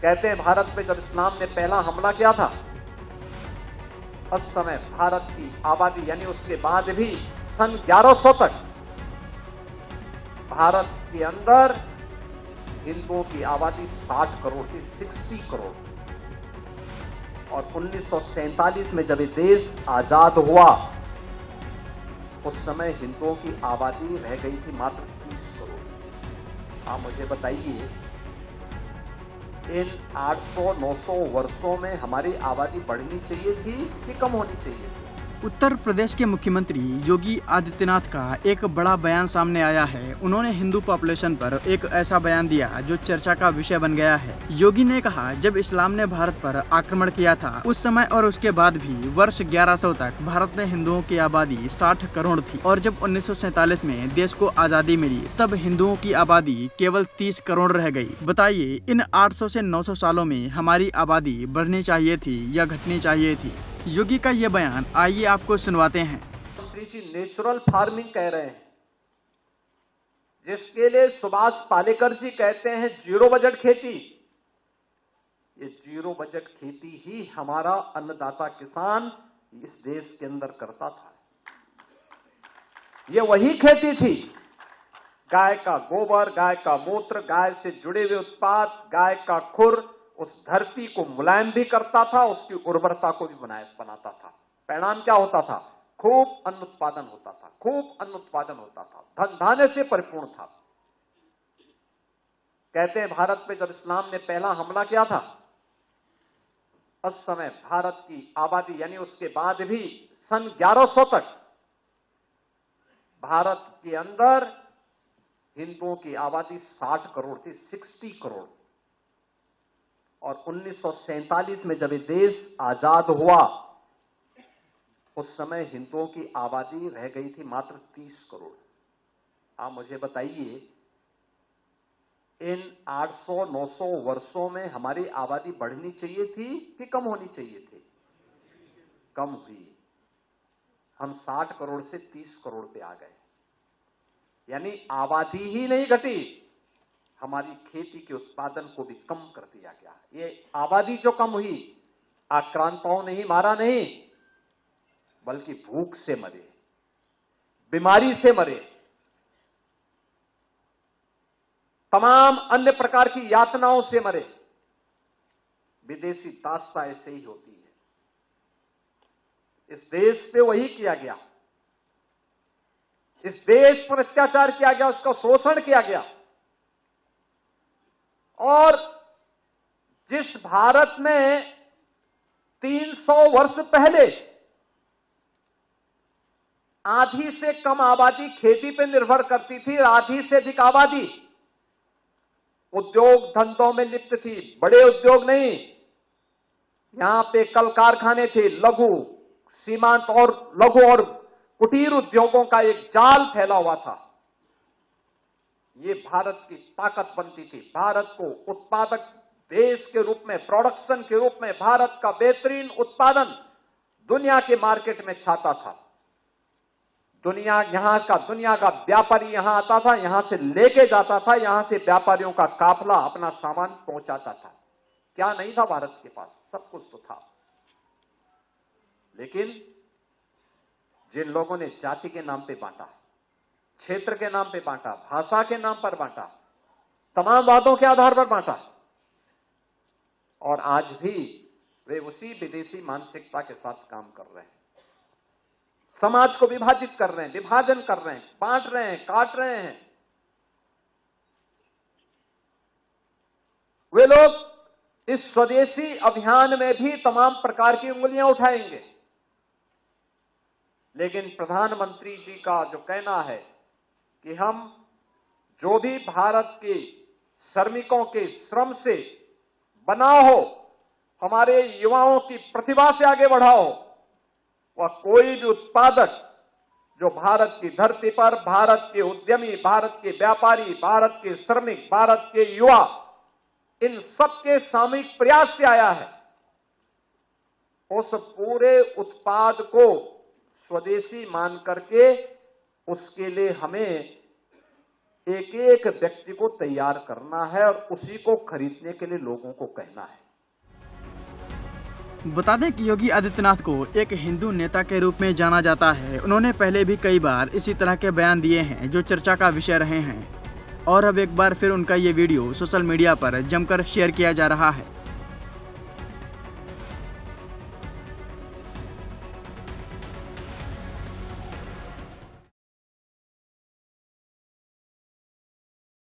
कहते हैं भारत पे जब इस्लाम ने पहला हमला किया था, उस समय भारत की आबादी यानी उसके बाद भी सन 1100 तक भारत के अंदर हिंदुओं की आबादी 60 करोड़ थी, 60 करोड़। और 1947 में जब ये देश आजाद हुआ, उस समय हिंदुओं की आबादी रह गई थी मात्र 30 करोड़। आप मुझे बताइए, इन 800-900 वर्षों में हमारी आबादी बढ़नी चाहिए थी कि कम होनी चाहिए थी? उत्तर प्रदेश के मुख्यमंत्री योगी आदित्यनाथ का एक बड़ा बयान सामने आया है। उन्होंने हिंदू पॉपुलेशन पर एक ऐसा बयान दिया जो चर्चा का विषय बन गया है। योगी ने कहा, जब इस्लाम ने भारत पर आक्रमण किया था, उस समय और उसके बाद भी वर्ष 1100 तक भारत में हिंदुओं की आबादी 60 करोड़ थी और जब 1947 में देश को आजादी मिली, तब हिंदुओं की आबादी केवल 30 करोड़ रह गई। बताइए, इन 800 से 900 सालों में हमारी आबादी बढ़नी चाहिए थी या घटनी चाहिए थी? योगी का ये बयान आइए आपको सुनवाते हैं। मंत्री जी नेचुरल फार्मिंग कह रहे हैं, जिसके लिए सुभाष पालेकर जी कहते हैं जीरो बजट खेती। ये जीरो बजट खेती ही हमारा अन्नदाता किसान इस देश के अंदर करता था। ये वही खेती थी, गाय का गोबर, गाय का मूत्र, गाय से जुड़े हुए उत्पाद, गाय का खुर उस धरती को मुलायम भी करता था, उसकी उर्वरता को भी बनाता था। परिणाम क्या होता था? खूब अन्न उत्पादन होता था, खूब अन्न उत्पादन होता था, धन धान्य से परिपूर्ण था। कहते हैं भारत पे जब इस्लाम ने पहला हमला किया था, उस समय भारत की आबादी यानी उसके बाद भी सन 1100 तक भारत के अंदर हिंदुओं की आबादी 60 करोड़ थी, 60 करोड़। और 1947 में जब ये देश आजाद हुआ, उस समय हिंदुओं की आबादी रह गई थी मात्र 30 करोड़। आप मुझे बताइए, इन 800-900 वर्षों में हमारी आबादी बढ़नी चाहिए थी कि कम होनी चाहिए थी? कम हुई। हम 60 करोड़ से 30 करोड़ पे आ गए, यानी आबादी ही नहीं घटी, हमारी खेती के उत्पादन को भी कम कर दिया गया। ये आबादी जो कम हुई, आक्रांताओं ने ही मारा नहीं, बल्कि भूख से मरे, बीमारी से मरे, तमाम अन्य प्रकार की यातनाओं से मरे। विदेशी दास्ता ऐसे ही होती है। इस देश पे वही किया गया, इस देश पर अत्याचार किया गया, उसका शोषण किया गया। और जिस भारत में 300 वर्ष पहले आधी से कम आबादी खेती पर निर्भर करती थी, आधी से अधिक आबादी उद्योग धंधों में लिप्त थी, बड़े उद्योग नहीं, यहां पे कल कारखाने थे, लघु सीमांत और लघु और कुटीर उद्योगों का एक जाल फैला हुआ था। ये भारत की ताकत बनती थी। भारत को उत्पादक देश के रूप में, प्रोडक्शन के रूप में भारत का बेहतरीन उत्पादन दुनिया के मार्केट में छाता था। दुनिया का व्यापारी यहां आता था, यहां से लेके जाता था, यहां से व्यापारियों का काफला अपना सामान पहुंचाता था। क्या नहीं था भारत के पास? सब कुछ तो था। लेकिन जिन लोगों ने जाति के नाम पे बांटा, क्षेत्र के नाम पे बांटा, भाषा के नाम पर बांटा, तमाम वादों के आधार पर बांटा, और आज भी वे उसी विदेशी मानसिकता के साथ काम कर रहे हैं। समाज को विभाजित कर रहे हैं, विभाजन कर रहे हैं, बांट रहे हैं, काट रहे हैं। वे लोग इस स्वदेशी अभियान में भी तमाम प्रकार की उंगलियां उठाएंगे। लेकिन प्रधानमंत्री जी का जो कहना है कि हम जो भी भारत के श्रमिकों के श्रम से बना हो, हमारे युवाओं की प्रतिभा से आगे बढ़ाओ, वह कोई भी उत्पादक जो भारत की धरती पर भारत के उद्यमी, भारत के व्यापारी, भारत के श्रमिक, भारत के युवा, इन सबके सामूहिक प्रयास से आया है, उस पूरे उत्पाद को स्वदेशी मान करके उसके लिए हमें एक एक व्यक्ति को तैयार करना है और उसी को खरीदने के लिए लोगों को कहना है। बता दें कि योगी आदित्यनाथ को एक हिंदू नेता के रूप में जाना जाता है। उन्होंने पहले भी कई बार इसी तरह के बयान दिए हैं जो चर्चा का विषय रहे हैं और अब एक बार फिर उनका ये वीडियो सोशल मीडिया पर जमकर शेयर किया जा रहा है।